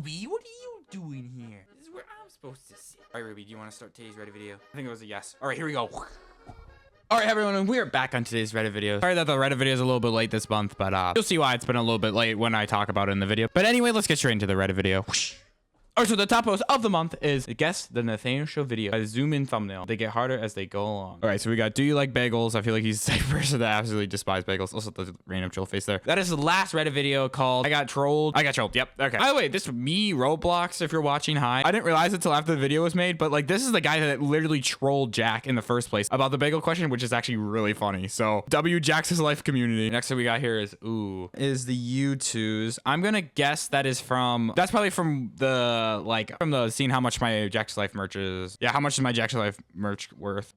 Ruby, what are you doing here? This is where I'm supposed to sit. All right, Ruby, do you want to start today's Reddit video? I think it was a yes. All right, here we go. All right, everyone, and we're back on today's Reddit video. Sorry that the Reddit video is a little bit late this month, but you'll see why it's been a little bit late when I talk about it in the video. But anyway, let's get straight into the Reddit video. All right, so the top post of the month is guess the Nathaniel show video. A zoom in thumbnail. They get harder as they go along. All right, so we got, do you like bagels? I feel like he's the type of person that absolutely despises bagels. Also the random troll face there. That is the last Reddit video called I got trolled. Yep. Okay. By the way, this me Roblox, if you're watching, hi. I didn't realize it till after the video was made, but like this is the guy that literally trolled Jack in the first place about the bagel question, which is actually really funny. So W Jack's life community. Next thing we got here is the U2s. I'm gonna guess that's probably from the seeing how much my Jack's Life merch is. Yeah, how much is my Jack's Life merch worth?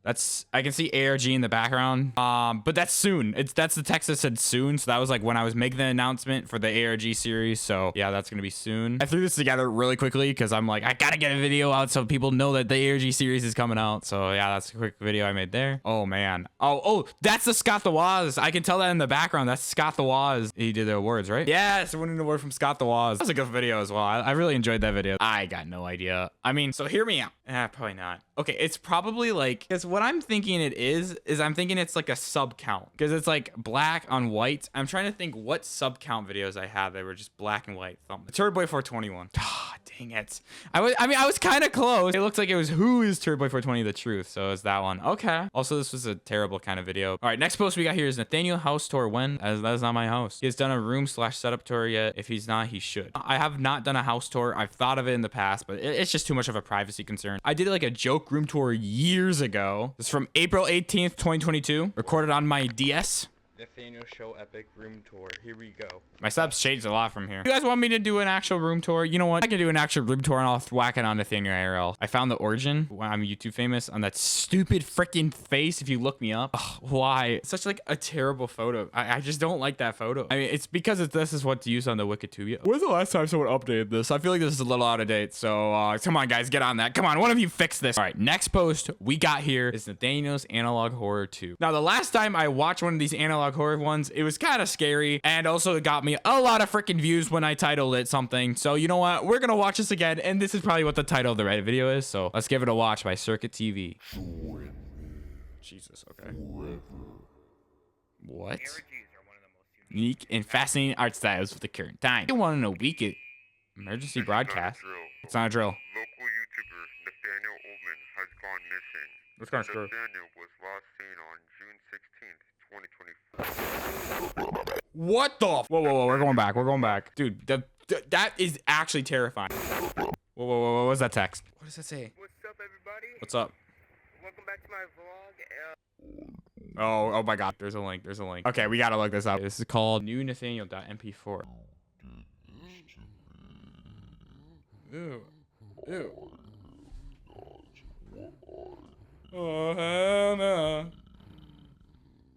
I can see ARG in the background. But that's soon. That's the text that said soon. So that was like when I was making the announcement for the ARG series. So yeah, that's gonna be soon. I threw this together really quickly because I'm like, I gotta get a video out so people know that the ARG series is coming out. So yeah, that's a quick video I made there. Oh man. Oh, that's the Scott the Waz. I can tell that in the background. That's Scott the Waz. He did the awards, right? Yes, winning the award from Scott the Waz. That was a good video as well. I really enjoyed that video. I got no idea. I mean, so hear me out. Probably not. Okay, it's probably like, because what I'm thinking it is I'm thinking it's like a sub count because it's like black on white. I'm trying to think what sub count videos I had that were just black and white. Turd Boy 421. Ah, dang it. I was kind of close. It looks like it was who is Turd Boy 420 the truth. So it's that one. Okay. Also, this was a terrible kind of video. All right, next post we got here is Nathaniel house tour when? As that is not my house. He has done a room/setup tour yet. If he's not, he should. I have not done a house tour. I've thought of it in the past, but it's just too much of a privacy concern. I did like a joke room tour years ago. This is from April 18th, 2022. Recorded on my DS. Nathaniel show epic room tour. Here we go. My subs changed a lot from here. You guys want me to do an actual room tour? You know what? I can do an actual room tour and I'll whack it on Nathaniel IRL. I found the origin when I'm YouTube famous on that stupid freaking face. If you look me up, ugh, why? It's such like a terrible photo. I just don't like that photo. I mean, it's because this is what to use on the Wikituber. When's the last time someone updated this? I feel like this is a little out of date. So come on, guys, get on that. Come on, one of you fix this. All right, next post we got here is Nathaniel's Analog Horror 2. Now, the last time I watched one of these analog horror ones, it was kind of scary, and also it got me a lot of freaking views when I titled it something. So you know what, we're gonna watch this again, and this is probably what the title of the Reddit video is, so let's give it a watch by Circuit TV. Jesus. Okay. What? Unique and fascinating art styles for the current time. You want to know week emergency broadcast? It's not a drill. Local YouTuber Nathaniel Ullman has gone missing. What's going on? Nathaniel was last seen on June 16th, 2024. What the? Whoa, we're going back. Dude, that is actually terrifying. Whoa, what's that text? What does that say? What's up, everybody? What's up? Welcome back to my vlog. Oh my god, there's a link. Okay, we gotta look this up. This is called newnathaniel.mp4. Ew. Oh, hell no.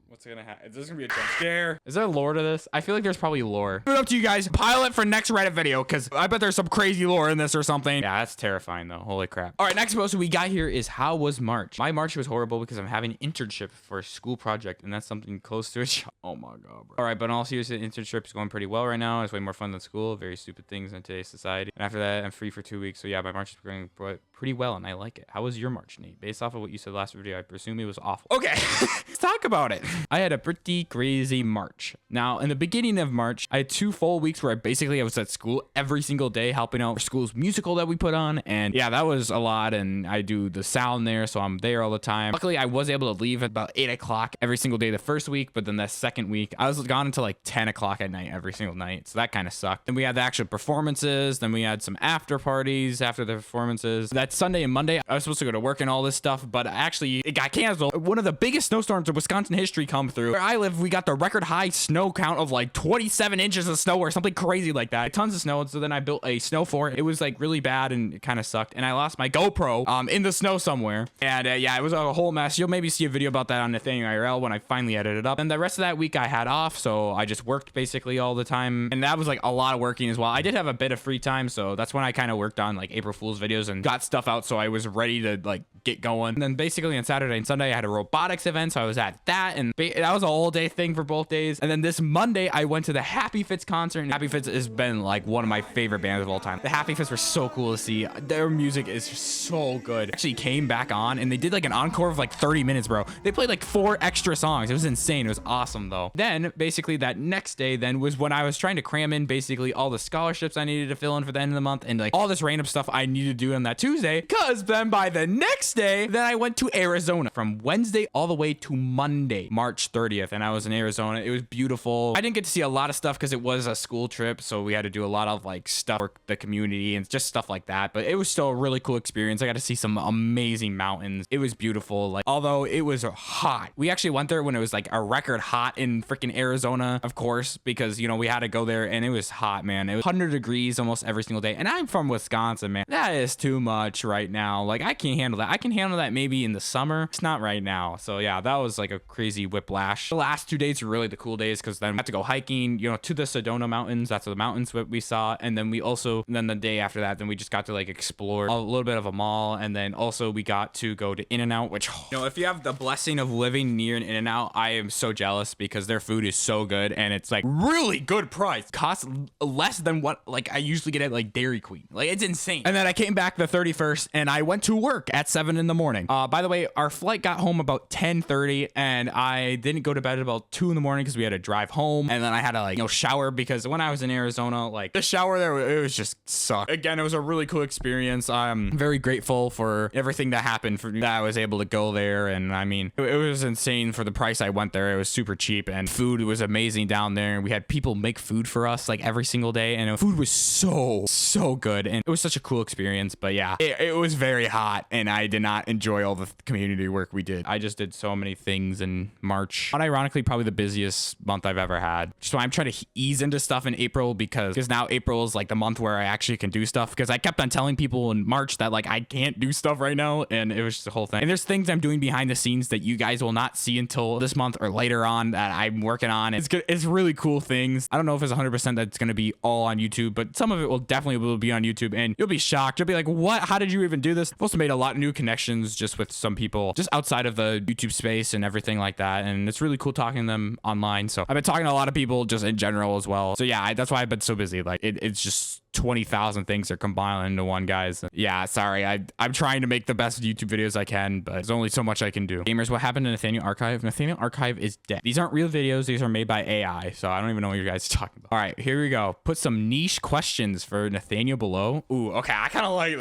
What's gonna happen? Is this gonna be a jump scare? Is there lore to this? I feel like there's probably lore. Put it up to you guys. Pile it for next Reddit video, because I bet there's some crazy lore in this or something. Yeah, that's terrifying though. Holy crap. All right, next post we got here is how was March? My March was horrible because I'm having an internship for a school project, and that's something close to a job. Oh my god, bro. All right, but in all seriousness, the internship is going pretty well right now. It's way more fun than school. Very stupid things in today's society. And after that, I'm free for 2 weeks. So yeah, my March is going pretty well, and I like it. How was your March, Nate? Based off of what you said last video, I presume it was awful. Okay, let's talk about it. I had a pretty crazy March. Now, in the beginning of March, I had 2 full weeks where I was at school every single day helping out for school's musical that we put on. And yeah, that was a lot. And I do the sound there, so I'm there all the time. Luckily, I was able to leave at about 8 o'clock every single day the first week. But then that second week, I was gone until like 10 o'clock at night every single night. So that kind of sucked. Then we had the actual performances. Then we had some after parties after the performances. That Sunday and Monday, I was supposed to go to work and all this stuff, but actually it got canceled. One of the biggest snowstorms of Wisconsin history come through. Where I live, we got the record high snow count of like 27 inches of snow or something crazy like that. Tons of snow. And so then I built a snow fort. It was like really bad and it kind of sucked. And I lost my GoPro in the snow somewhere. And yeah, it was a whole mess. You'll maybe see a video about that on Nathaniel IRL when I finally edit it up. And the rest of that week I had off, so I just worked basically all the time. And that was like a lot of working as well. I did have a bit of free time, so that's when I kind of worked on like April Fool's videos and got stuff out, so I was ready to like get going. And then basically on Saturday and Sunday, I had a robotics event. So I was at that, and that was a whole day thing for both days. And then this Monday, I went to the Happy Fits concert. And Happy Fits has been like one of my favorite bands of all time. The Happy Fits were so cool to see. Their music is so good. Actually came back on and they did like an encore of like 30 minutes, bro. They played like 4 extra songs. It was insane. It was awesome though. Then basically that next day then was when I was trying to cram in basically all the scholarships I needed to fill in for the end of the month and like all this random stuff I needed to do on that Tuesday. Cause then by the next day, then I went to Arizona from Wednesday all the way to Monday, March 30th. And I was in Arizona. It was beautiful. I didn't get to see a lot of stuff because it was a school trip. So we had to do a lot of like stuff for the community and just stuff like that. But it was still a really cool experience. I got to see some amazing mountains. It was beautiful. Like, although it was hot, we actually went there when it was like a record hot in freaking Arizona, of course, because, you know, we had to go there and it was hot, man. It was 100 degrees almost every single day. And I'm from Wisconsin, man. That is too much right now. Like, I can't handle that. I can handle that maybe in the summer. It's not right now. So yeah, that was like a crazy whiplash. The last 2 days were really the cool days because then we had to go hiking, you know, to the Sedona Mountains. That's the mountains that we saw. And then we also, then the day after that, then we just got to like explore a little bit of a mall. And then also we got to go to In-N-Out, which, you know, if you have the blessing of living near an In-N-Out, I am so jealous because their food is so good and it's like really good price. Costs less than what like I usually get at like Dairy Queen. Like, it's insane. And then I came back the 31st and I went to work at 7 in the morning. By the way, our flight got home about 10:30 and I didn't go to bed about 2 in the morning because we had to drive home. And then I had to like, you know, shower because when I was in Arizona, like the shower there, it was just sucked. Again, it was a really cool experience. I'm very grateful for everything that happened for me, that I was able to go there. And I mean, it was insane for the price I went there. It was super cheap and food was amazing down there. We had people make food for us like every single day and food was so good. And it was such a cool experience. But yeah, it was very hot and I did not enjoy all the community work we did. I just did so many things in March. Unironically, probably the busiest month I've ever had. So I'm trying to ease into stuff in April because now April is like the month where I actually can do stuff because I kept on telling people in March that like I can't do stuff right now and it was just the whole thing. And there's things I'm doing behind the scenes that you guys will not see until this month or later on that I'm working on. It's good. It's really cool things. I don't know if it's 100% that's going to be all on YouTube, but some of it will definitely be on YouTube and you'll be shocked. You'll be like, what? How did you even do this? I've also made a lot of new connections just with some people just outside of the YouTube space and everything like that. And it's really cool talking to them online. So I've been talking to a lot of people just in general as well. So yeah, that's why I've been so busy. Like it's just 20,000 things are compiling into one, guys. Yeah, sorry. I'm trying to make the best YouTube videos I can, but there's only so much I can do. Gamers, what happened to Nathaniel Archive? Nathaniel Archive is dead. These aren't real videos. These are made by AI, so I don't even know what you guys are talking about. All right, here we go. Put some niche questions for Nathaniel below. Ooh, okay. I kind of like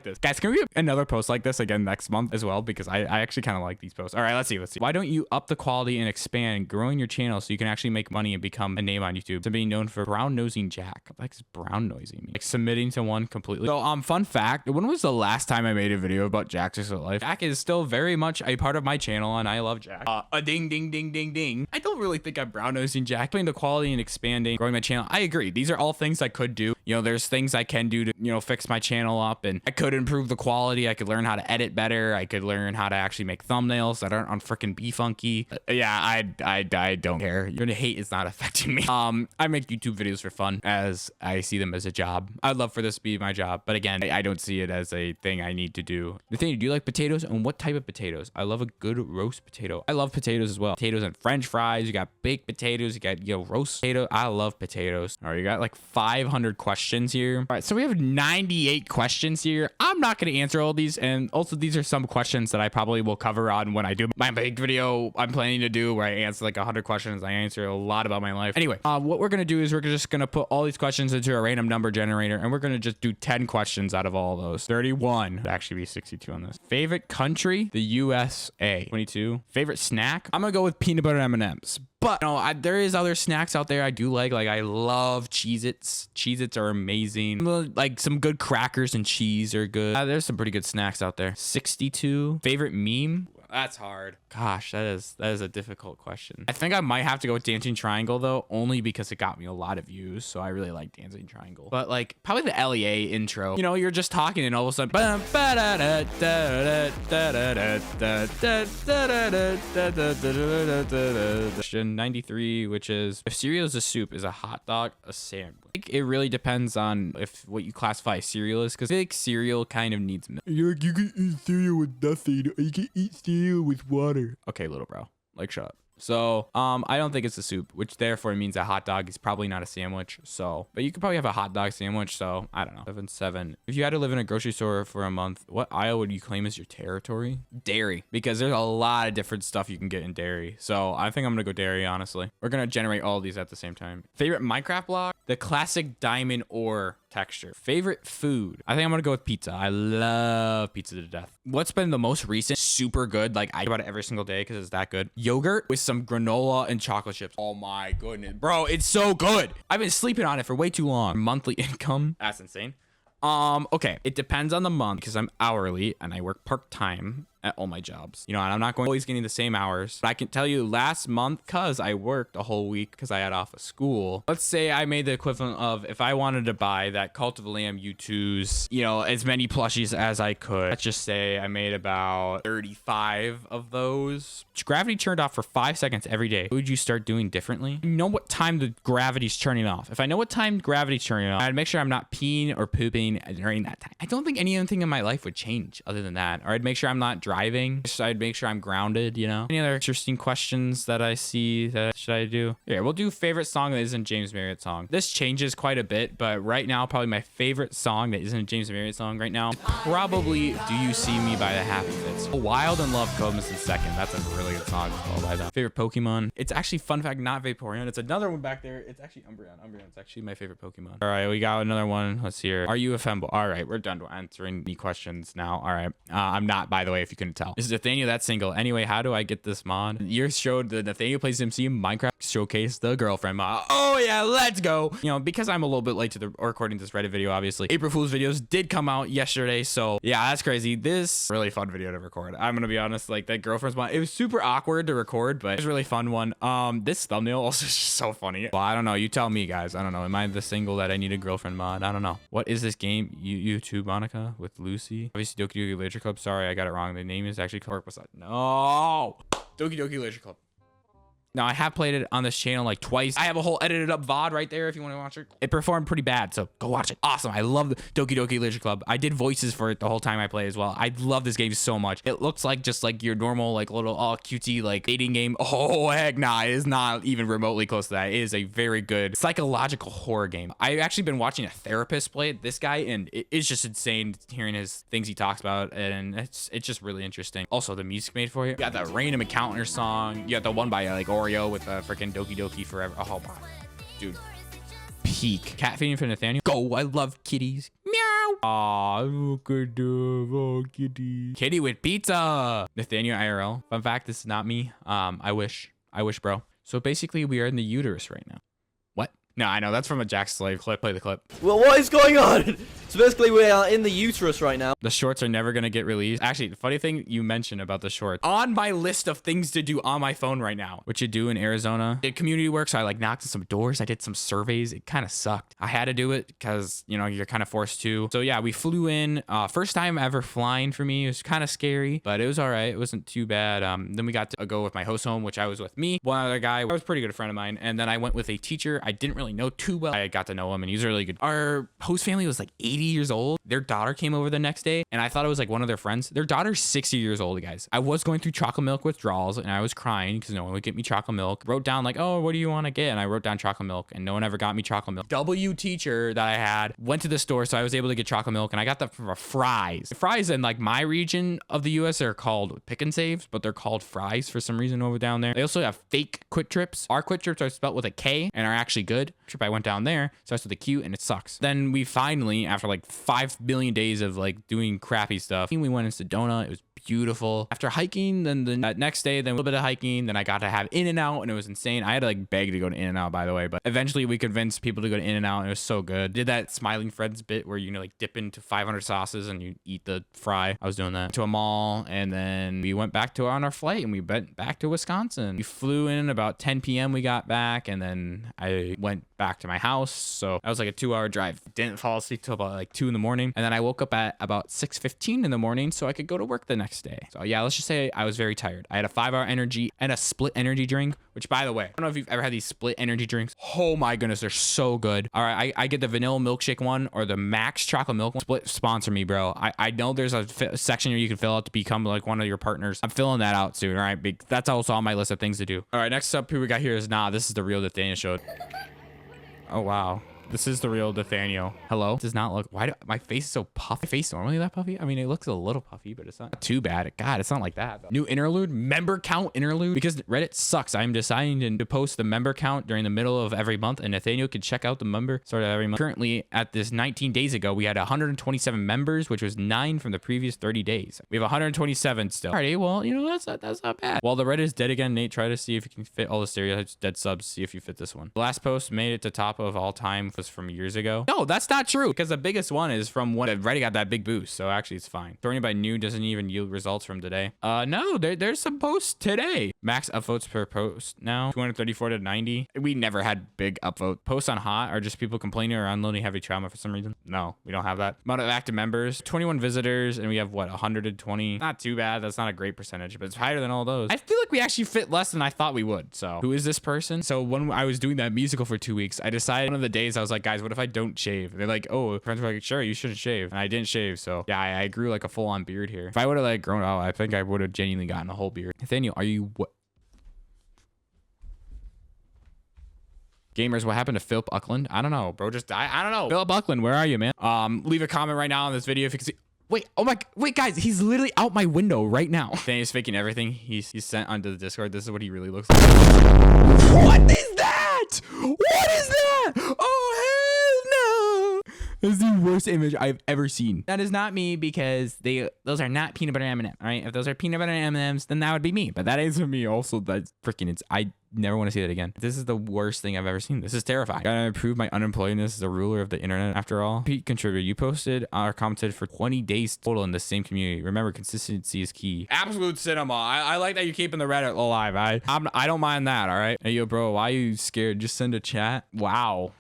this. Guys, can we get another post like this again next month as well? Because I actually kind of like these posts. All right, let's see. Why don't you up the quality and expand growing your channel so you can actually make money and become a name on YouTube? So being known for brown nosing Jack. Like brown nosing me. Like submitting to one completely. So fun fact, when was the last time I made a video about Jack's Exit Life? Jack is still very much a part of my channel and I love Jack. A ding ding ding ding ding. I don't really think I'm brown nosing Jack. Putting the quality and expanding, growing my channel. I agree. These are all things I could do. You know, there's things I can do to, you know, fix my channel up and I could improve the quality. I could learn how to edit better. I could learn how to actually make thumbnails that aren't on freaking Funky. Yeah, I don't care. Your hate is not affecting me. I make YouTube videos for fun as I see them as a job. I'd love for this to be my job, but again, I don't see it as a thing I need to do. Nathaniel, do you like potatoes and what type of potatoes? I love a good roast potato. I love potatoes as well. Potatoes and French fries. You got baked potatoes. You got, you know, roast potato. I love potatoes. All right, you got like 500 questions here. All right, so we have 98 questions here. I'm not going to answer all these, and also these are some questions that I probably will cover on when I do my big video I'm planning to do where I answer like 100 questions. I answer a lot about my life. Anyway, what we're going to do is we're just going to put all these questions into a random number generator, and we're going to just do 10 questions out of all those. 31. It'd actually be 62 on this. Favorite country? The USA. 22. Favorite snack? I'm going to go with peanut butter M&Ms. But, you know, there is other snacks out there I do like. Like, I love Cheez-Its. Cheez-Its are amazing. Like, some good crackers and cheese are good. There's some pretty good snacks out there. 62. Favorite meme? That's hard. Gosh, that is a difficult question. I think I might have to go with Dancing Triangle though, only because it got me a lot of views. So I really like Dancing Triangle. But like probably the LEA intro. You know, you're just talking and all of a sudden 93, which is if cereal is a soup, is a hot dog a sandwich? think it really depends on if what you classify as cereal is, because I think cereal kind of needs milk. You're like, you can eat cereal with nothing, or you can eat cereal with water. Okay, little bro, like shut up. So, I don't think it's a soup, which therefore means a hot dog is probably not a sandwich. So, but you could probably have a hot dog sandwich. So, I don't know. 7-7. If you had to live in a grocery store for a month, what aisle would you claim as your territory? Dairy, because there's a lot of different stuff you can get in dairy. So, I think I'm gonna go dairy, honestly. We're gonna generate all of these at the same time. Favorite Minecraft block? The classic diamond ore texture. Favorite food? I think I'm gonna go with pizza. I love pizza to death. What's been the most recent super good, like I eat about it every single day because it's that good? Yogurt with some granola and chocolate chips. Oh my goodness, bro, it's so good. I've been sleeping on it for way too long. Monthly income, that's insane. Okay, it depends on the month because I'm hourly and I work part-time at all my jobs. You know, and I'm not always getting the same hours. But I can tell you last month, because I worked a whole week because I had off of school, let's say I made the equivalent of if I wanted to buy that Cult of the Lamb U2's, you know, as many plushies as I could. Let's just say I made about 35 of those. Gravity turned off for 5 seconds every day. What would you start doing differently? You know what time the gravity's turning off. If I know what time gravity's turning off, I'd make sure I'm not peeing or pooping during that time. I don't think anything in my life would change other than that. Or I'd make sure I'm not driving. So I'd make sure I'm grounded, you know? Any other interesting questions that I see that should I do? Yeah, we'll do favorite song that isn't James Marriott song. This changes quite a bit, but right now, probably my favorite song that isn't a James Marriott song right now, probably Do You See Me by the Happy Fits. Wild and Love comes in second. That's a really good song as well by them. Favorite Pokemon? It's actually, fun fact, not Vaporeon. It's another one back there. It's actually Umbreon. Umbreon's actually my favorite Pokemon. All right, we got another one. Let's hear. Are you a femboy? All right, we're done answering the questions now. All right. I'm not, by the way, if you couldn't tell. Is Nathaniel that single? Anyway, how do I get this mod? You showed the Nathaniel Plays MC Minecraft showcase the girlfriend mod. Oh yeah, let's go. You know, because I'm a little bit late to the recording this Reddit video, obviously. April Fool's videos did come out yesterday, so yeah, that's crazy. This really fun video to record. I'm gonna be honest, like that girlfriend's mod, it was super awkward to record, but it was a really fun one. This thumbnail also is just so funny. Well, I don't know. You tell me, guys. I don't know. Am I the single that I need a girlfriend mod? I don't know. What is this game? YouTube Monica with Lucy. Obviously, Doki Doki Literature Club. Sorry, I got it wrong. The name is actually Corpus. No, Doki Doki Literature Club. Now, I have played it on this channel like twice. I have a whole edited up VOD right there if you want to watch it. It performed pretty bad, so go watch it. Awesome. I love the Doki Doki Literature Club. I did voices for it the whole time I played as well. I love this game so much. It looks like just like your normal, like little all cutesy, like dating game. Oh, heck nah. It is not even remotely close to that. It is a very good psychological horror game. I've actually been watching a therapist play it, this guy, and it's just insane hearing his things he talks about, and it's just really interesting. Also, the music made for you. You got the Random Encounter song. You got the one by like Oreo with freaking Doki Doki Forever. Oh, dude. Peak. Cat feeding for Nathaniel. Go. I love kitties. Meow. Aw, look at the kitty. Kitty with pizza. Nathaniel IRL. Fun fact, this is not me. I wish, bro. So basically, we are in the uterus right now. What? No, I know. That's from a Jack Slave clip. Play the clip. Well, what is going on? So basically, we are in the uterus right now. The shorts are never going to get released. Actually, the funny thing you mentioned about the shorts, on my list of things to do on my phone right now, what you do in Arizona, did community work. So I like knocked on some doors. I did some surveys. It kind of sucked. I had to do it because, you know, you're kind of forced to. So yeah, we flew in. First time ever flying for me. It was kind of scary, but it was all right. It wasn't too bad. Then we got to go with my host home, which I was with me. One other guy, I was a pretty good friend of mine. And then I went with a teacher I didn't really know too well. I got to know him and he was really good. Our host family was like 80 years old. Their daughter came over the next day and I thought it was like one of their friends. Their daughter's 60 years old, guys. I was going through chocolate milk withdrawals and I was crying because no one would get me chocolate milk. Wrote down like, oh, what do you want to get? And I wrote down chocolate milk and no one ever got me chocolate milk. W teacher that I had went to the store, so I was able to get chocolate milk and I got that for fries. Fries in like my region of the US are called pick and saves, but they're called fries for some reason over down there. They also have fake Quick Trips. Our Quick Trips are spelled with a K and are actually good. Trip I went down there starts with a Q and it sucks. Then we finally, after like 5 billion days of like doing crappy stuff, we went into Sedona. It was beautiful. After hiking, then the next day, then a little bit of hiking, then I got to have In-N-Out and it was insane. I had to like beg to go to In-N-Out, by the way, but eventually we convinced people to go to In-N-Out and it was so good. Did that Smiling Friends bit where you know like dip into 500 sauces and you eat the fry. I was doing that. To a mall and then we went back to on our flight and we went back to Wisconsin. We flew in about 10 p.m. we got back and then I went back to my house. So that was like a 2-hour drive. Didn't fall asleep till about like 2 in the morning. And then I woke up at about 6:15 in the morning so I could go to work the next day. So yeah, let's just say I was very tired. I had a 5-hour energy and a split energy drink, which by the way, I don't know if you've ever had these split energy drinks. Oh my goodness, they're so good. All right, I get the vanilla milkshake one or the max chocolate milk one. Split, sponsor me, bro. I know there's a section here you can fill out to become like one of your partners. I'm filling that out soon. All right, that's also on my list of things to do. All right, next up who we got here is this is the real Nathaniel show. Oh wow. This is the real Nathaniel. Hello? Does not look, why do my face is so puffy? My face normally that puffy? I mean, it looks a little puffy, but it's not too bad. God, it's not like that though. New interlude, member count interlude. Because Reddit sucks. I'm deciding to post the member count during the middle of every month, and Nathaniel can check out the member start of every month. Currently, at this 19 days ago, we had 127 members, which was 9 from the previous 30 days. We have 127 still. Alrighty, well, you know, that's not bad. While the Reddit is dead again, Nate, try to see if you can fit all the stereotypes, dead subs, see if you fit this one. The last post made it to top of all time was from years ago. No, that's not true, because the biggest one is from when Reddit got that big boost, so actually it's fine. Sorting by new doesn't even yield results from today. No, there's some posts today. Max upvotes per post now, 234 to 90. We never had big upvote. Posts on hot are just people complaining or unloading heavy trauma for some reason. No, we don't have that. Amount of active members, 21 visitors, and we have what, 120? Not too bad. That's not a great percentage, but it's higher than all those. I feel like we actually fit less than I thought we would. So who is this person? So when I was doing that musical for 2 weeks, I decided one of the days I was like, guys, what if I don't shave? They're like, oh, friends were like, sure, you shouldn't shave. And I didn't shave. So yeah, I grew like a full on beard here. If I would have like grown out, I think I would have genuinely gotten a whole beard. Nathaniel, are you what? Gamers, what happened to Philip Buckland? I don't know, bro. Just died. I don't know. Philip Buckland, where are you, man? Leave a comment right now on this video if you can see. Wait, wait, guys, he's literally out my window right now. Nathaniel's faking everything. He's sent onto the Discord. This is what he really looks like. What is that? What is that? Oh, hell no. This is the worst image I've ever seen. That is not me because those are not peanut butter M&Ms, all right? If those are peanut butter M&Ms, then that would be me. But that isn't me also. That's freaking, I never want to see that again. This is the worst thing I've ever seen. This is terrifying. Gotta improve my unemployedness as a ruler of the internet after all. Pete contributed. You posted or commented for 20 days total in the same community. Remember, consistency is key. Absolute cinema. I like that you're keeping the Reddit alive. I don't mind that, all right? Hey, yo, bro, why are you scared? Just send a chat. Wow.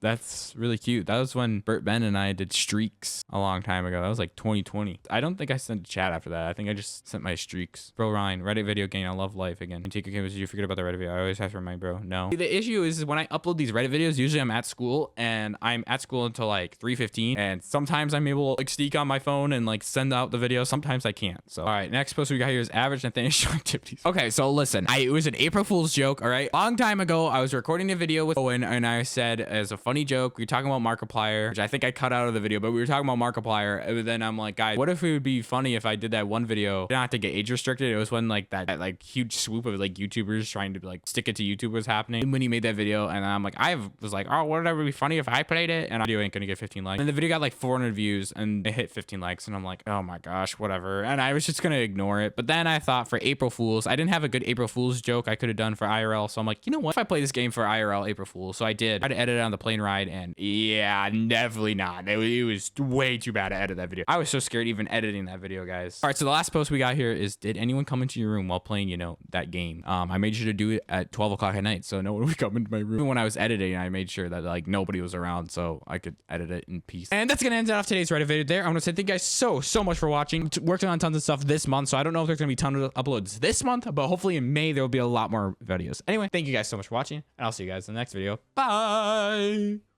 That's really cute. That was when Bert Ben and I did streaks a long time ago. That was like 2020. I don't think I sent a chat after that. I think I just sent my streaks. Bro Ryan, Reddit video game. I love life again. You take a camera, you forget about the Reddit video. I always have to remind bro. No. The issue is when I upload these Reddit videos, usually I'm at school and I'm at school until like 3:15. And sometimes I'm able to like sneak on my phone and like send out the video. Sometimes I can't. So all right, next post we got here is average Nathaniel show activities. Okay, so listen, it was an April Fool's joke. All right, long time ago, I was recording a video with Owen and I said as a funny joke, we were talking about Markiplier, which I think I cut out of the video, but we were talking about Markiplier. And then I'm like, guys, what if it would be funny if I did that one video? Didn't have to get age restricted. It was when like that like huge swoop of like YouTubers trying to like stick it to YouTube was happening. And when he made that video, and I'm like, I was like, oh, would it ever be funny if I played it? And the video ain't gonna get 15 likes. And the video got like 400 views and it hit 15 likes. And I'm like, oh my gosh, whatever. And I was just gonna ignore it. But then I thought for April Fools, I didn't have a good April Fools joke I could have done for IRL. So I'm like, you know what? If I play this game for IRL April Fools, so I did. I had to edit it on the plane ride, and yeah, definitely not. It was way too bad to edit that video. I was so scared even editing that video, guys. All right, so the last post we got here is, did anyone come into your room while playing, you know, that game? I made sure to do it at 12 o'clock at night, so no one would come into my room. Even when I was editing, I made sure that like nobody was around so I could edit it in peace. And that's gonna end off today's Reddit video there. I want to say thank you guys so much for watching. Working on tons of stuff this month, so I don't know if there's gonna be tons of uploads this month, but hopefully in May there will be a lot more videos. Anyway, thank you guys so much for watching, and I'll see you guys in the next video. Bye.